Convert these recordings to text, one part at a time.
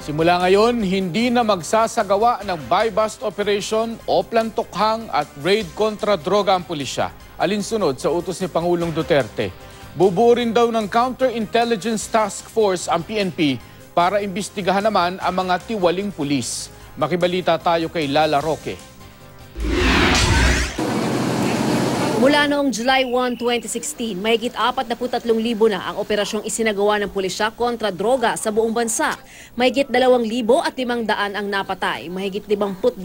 Simula ngayon, hindi na magsasagawa ng buy-bust operation o plantokhang at raid kontra droga ang pulisya. Alinsunod sa utos ni Pangulong Duterte. Bubuo rin daw ng Counterintelligence Task Force ang PNP para imbestigahan naman ang mga tiwaling pulis. Makibalita tayo kay Lala Roque. Mula noong July 1, 2016, mahigit 43,000 na ang operasyong isinagawa ng pulisya kontra droga sa buong bansa. Mahigit 2,500 ang napatay, mahigit 52,000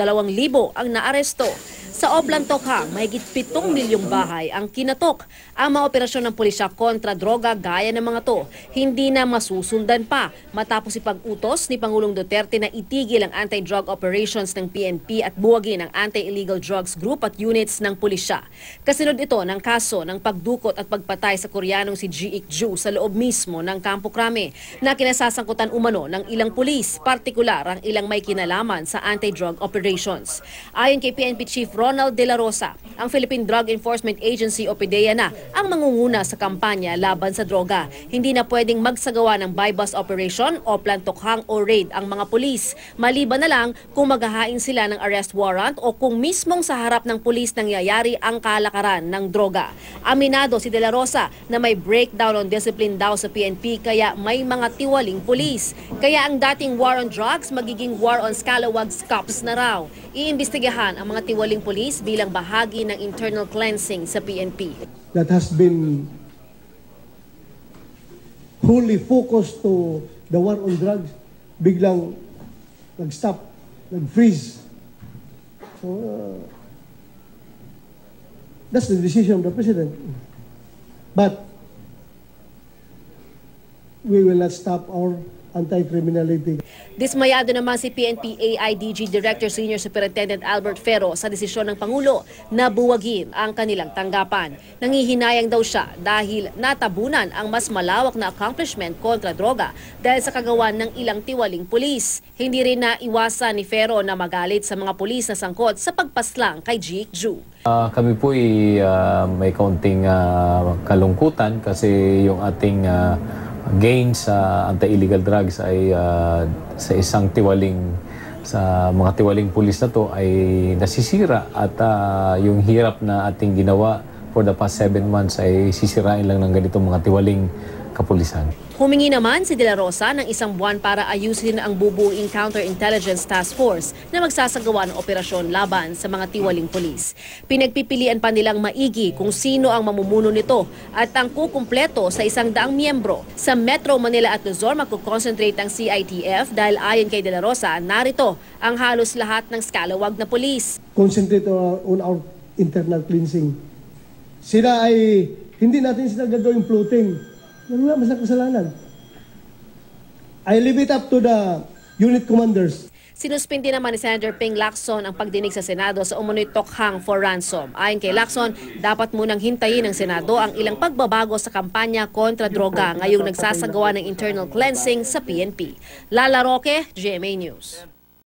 ang naaresto. Sa Oplantokhang, mahigit 7 milyong bahay ang kinatok. Ang mga operasyon ng pulisya kontra droga gaya ng mga to, hindi na masusundan pa matapos ipag-utos ni Pangulong Duterte na itigil ang anti-drug operations ng PNP at buwagin ang anti-illegal drugs group at units ng pulisya. Kasunod ito ng kaso ng pagdukot at pagpatay sa Koreanong si Ji-ik Ju sa loob mismo ng Campo Crame na kinasasangkutan umano ng ilang pulis, partikular ang ilang may kinalaman sa anti-drug operations. Ayon kay PNP Chief Ronald De La Rosa, ang Philippine Drug Enforcement Agency o PDEA na ang mangunguna sa kampanya laban sa droga. Hindi na pwedeng magsagawa ng buy-bust operation o plantokhang o raid ang mga pulis. Maliban na lang kung maghahain sila ng arrest warrant o kung mismong sa harap ng pulis nangyayari ang kalakaran ng droga. Aminado si De La Rosa na may breakdown on discipline daw sa PNP kaya may mga tiwaling pulis. Kaya ang dating war on drugs magiging war on scalawags cops na raw. Iimbestigahan ang mga tiwaling pulis bilang bahagi ng internal cleansing sa PNP. That has been wholly focused to the war on drugs, biglang nag-stop, nag-freeze. So, that's the decision of the President. But we will not stop our anti-criminality. Dismayado naman si PNP AIDG Director Senior Superintendent Albert Ferro sa desisyon ng Pangulo na buwagin ang kanilang tanggapan. Nangihinayang daw siya dahil natabunan ang mas malawak na accomplishment kontra droga dahil sa kagawan ng ilang tiwaling pulis. Hindi rin na iwasan ni Ferro na magalit sa mga pulis na sangkot sa pagpaslang kay Ji-ik Ju. Kami po may kaunting kalungkutan kasi yung ating gain sa anti-illegal drugs ay sa isang tiwaling, sa mga tiwaling pulis na to ay nasisira at yung hirap na ating ginawa for the past 7 months ay sisirain lang ng ganitong mga tiwaling kapulisan. Humingi naman si De La Rosa ng 1 buwan para ayusin ang bubuing Counterintelligence Task Force na magsasagawa ng operasyon laban sa mga tiwaling pulis. Pinagpipilian pa nilang maigi kung sino ang mamumuno nito at ang kukumpleto sa 100 miyembro. Sa Metro Manila at Luzon magkukonsentrate ang CITF dahil ayon kay De La Rosa, narito ang halos lahat ng scalawag na pulis. Concentrate on our internal cleansing. Sila ay, hindi natin sila gagawing floating. Wala masang kasalanan. I leave it up to the unit commanders. Sinuspindi naman ni Senator Ping Lacson ang pagdinig sa Senado sa umunoy tokhang for ransom. Ayon kay Lacson, dapat munang hintayin ng Senado ang ilang pagbabago sa kampanya kontra droga ngayong nagsasagawa ng internal cleansing sa PNP. Lala Roque, GMA News.